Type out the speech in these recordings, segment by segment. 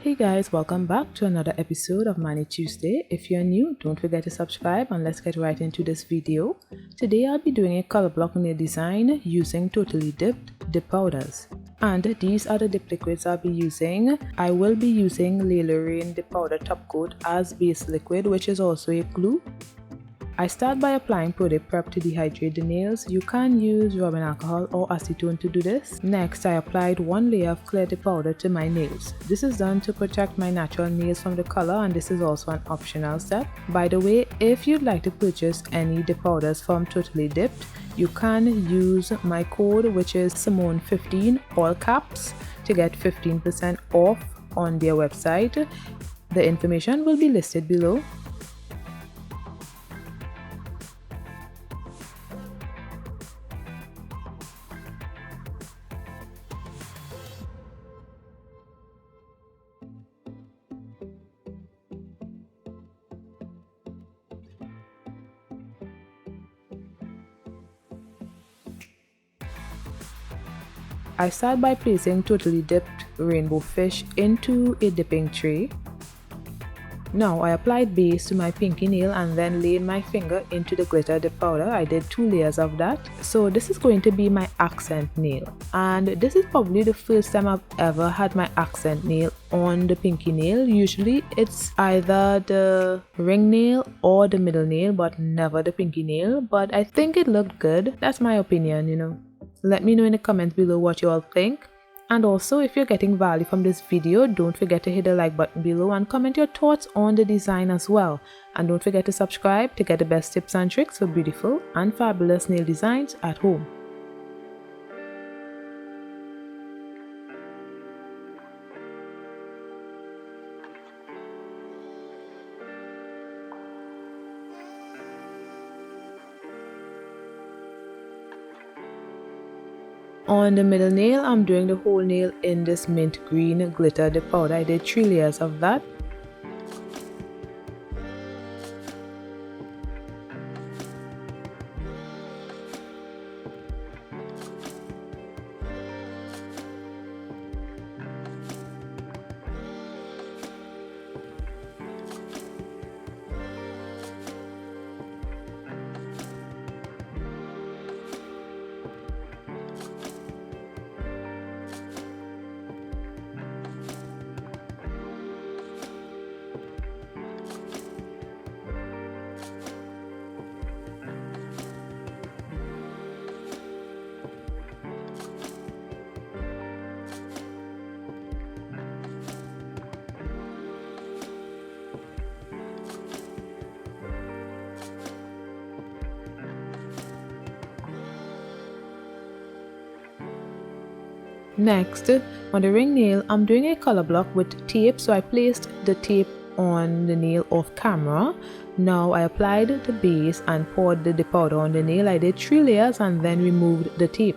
Hey guys, welcome back to another episode of Money Tuesday. If you're new, don't forget to subscribe and let's get right into this video. Today I'll be doing a color block nail design using Totally Dipp'd dip powders. And these are the dip liquids I'll be using. I will be using Layla dip powder top coat as base liquid, which is also a glue. I start by applying ProDip Prep to dehydrate the nails. You can use rubbing alcohol or acetone to do this. Next, I applied one layer of clear dip powder to my nails. This is done to protect my natural nails from the color, and this is also an optional step. By the way, if you'd like to purchase any dip powders from Totally Dipp'd, you can use my code, which is Symone15 all caps, to get 15% off on their website. The information will be listed below. I start by placing Totally Dipp'd rainbow fish into a dipping tray. Now I applied base to my pinky nail and then laid my finger into the glitter dip powder. I did 2 layers of that. So this is going to be my accent nail, and this is probably the first time I've ever had my accent nail on the pinky nail. Usually it's either the ring nail or the middle nail, but never the pinky nail. But I think it looked good. That's my opinion, you know. Let me know in the comments below what you all think. And also, if you're getting value from this video, don't forget to hit the like button below and comment your thoughts on the design as well. And don't forget to subscribe to get the best tips and tricks for beautiful and fabulous nail designs at home. On the middle nail, I'm doing the whole nail in this mint green glitter dip powder. I did 3 layers of that. Next, on the ring nail, I'm doing a color block with tape, so I placed the tape on the nail off camera. Now I applied the base and poured the dip powder on the nail. I did 3 layers and then removed the tape.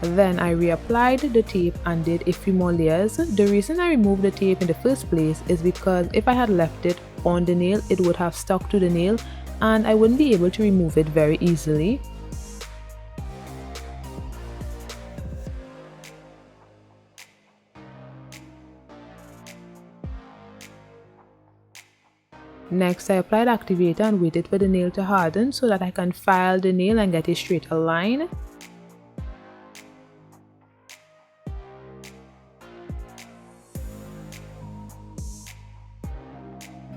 Then I reapplied the tape and did a few more layers. The reason I removed the tape in the first place is because if I had left it on the nail, it would have stuck to the nail and I wouldn't be able to remove it very easily. Next, I applied activator and waited for the nail to harden so that I can file the nail and get a straighter line.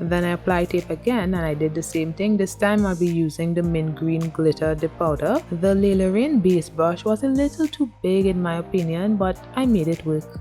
Then I apply tape again and I did the same thing. This time I'll be using the mint green glitter dip powder. The Layla base brush was a little too big in my opinion, but I made it work.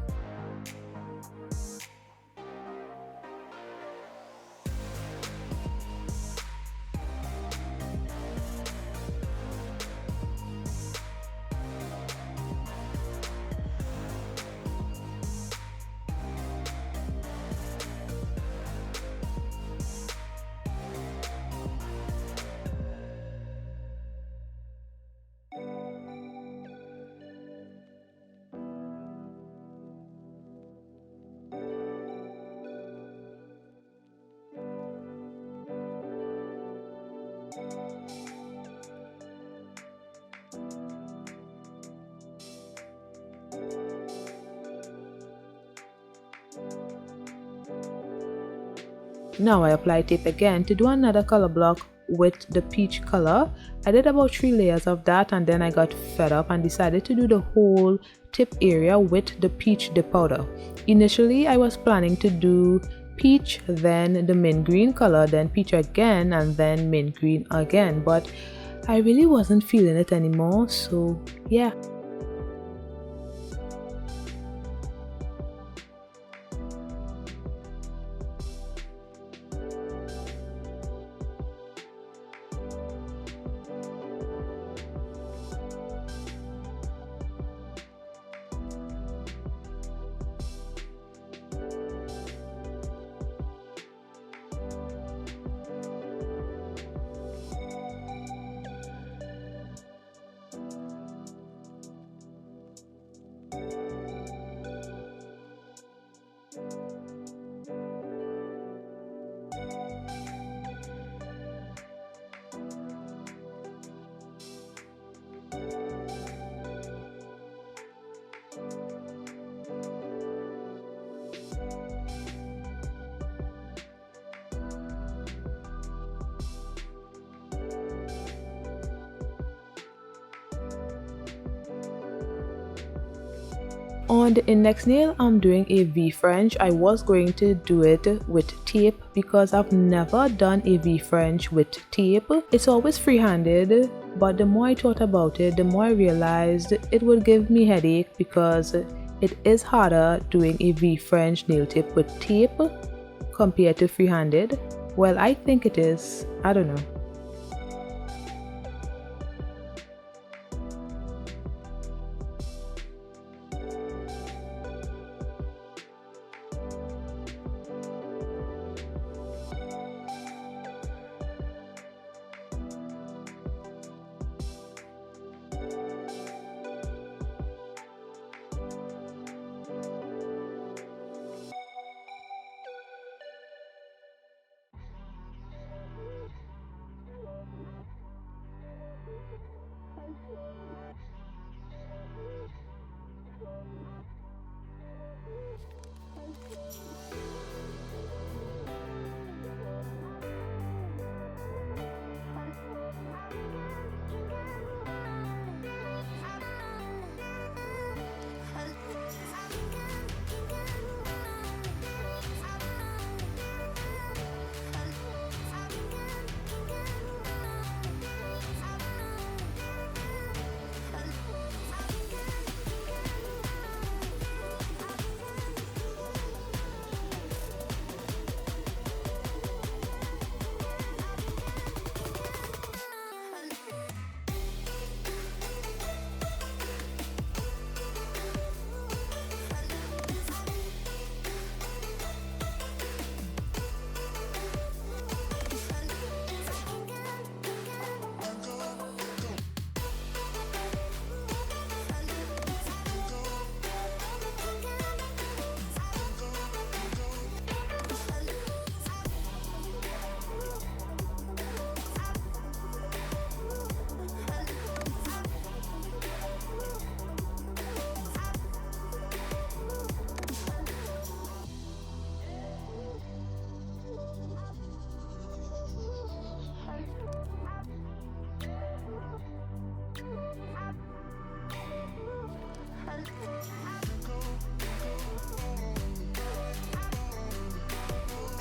Now I apply tape again to do another color block with the peach color. I did about 3 layers of that and then I got fed up and decided to do the whole tip area with the peach dip powder. Initially I was planning to do peach, then the mint green color, then peach again, and then mint green again, but I really wasn't feeling it anymore, so yeah. On the index nail, I'm doing a V French. I was going to do it with tape because I've never done a V French with tape. It's always free-handed, but the more I thought about it, the more I realized it would give me headache because it is harder doing a V French nail tip with tape compared to free-handed. Well, I think it is. I don't know.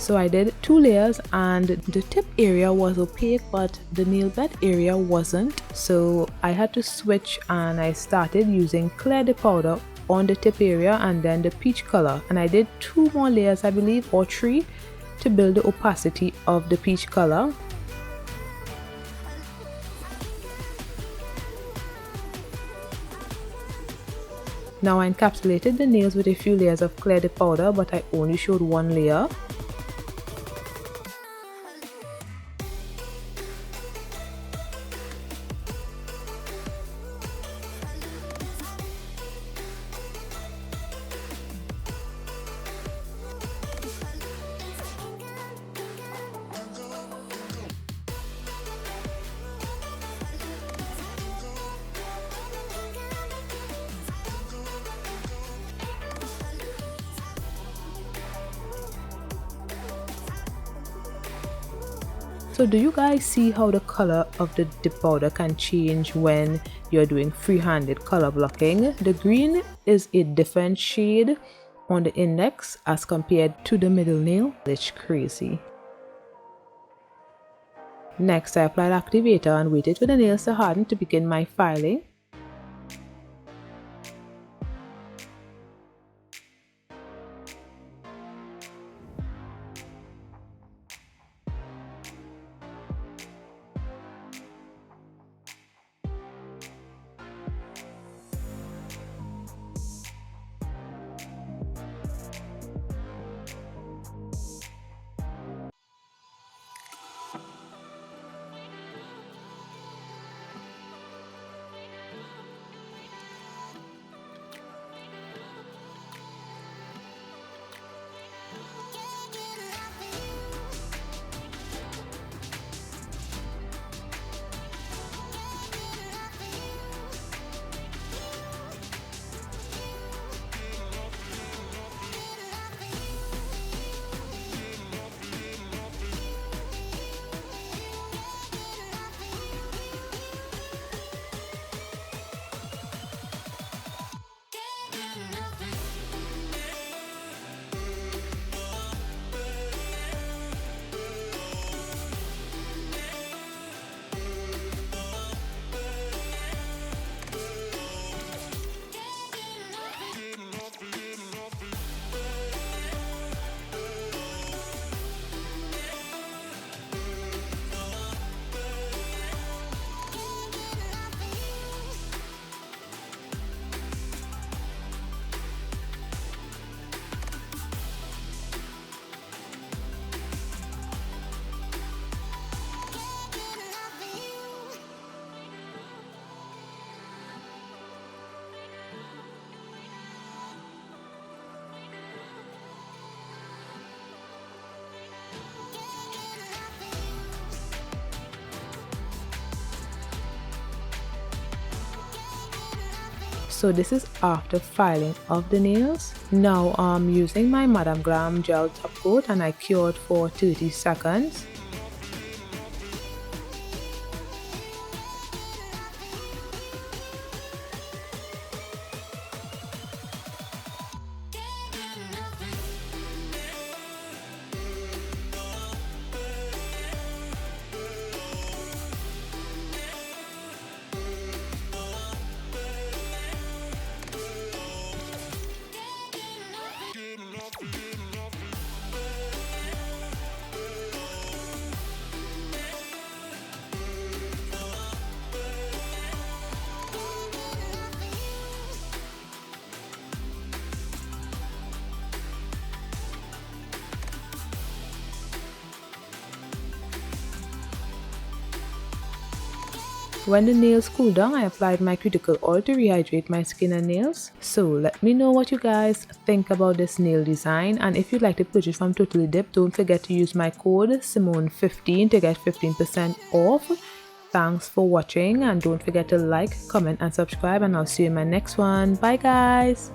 So I did 2 layers, and the tip area was opaque but the nail bed area wasn't, so I had to switch and I started using clear dip powder on the tip area and then the peach color, and I did 2 more layers, I believe, or 3, to build the opacity of the peach color. Now I encapsulated the nails with a few layers of clear dip powder, but I only showed 1 layer. So do you guys see how the color of the dip powder can change when you're doing free-handed color blocking? The green is a different shade on the index as compared to the middle nail. It's crazy. Next, I applied activator and waited for the nails to harden to begin my filing. So this is after filing of the nails. Now I'm using my Modelones Gel Top Coat and I cured for 30 seconds. When the nails cooled down, I applied my cuticle oil to rehydrate my skin and nails. So let me know what you guys think about this nail design, and if you'd like to purchase from Totally Dipp'd, don't forget to use my code Symone15 to get 15% off. Thanks for watching, and don't forget to like, comment and subscribe, and I'll see you in my next one. Bye guys!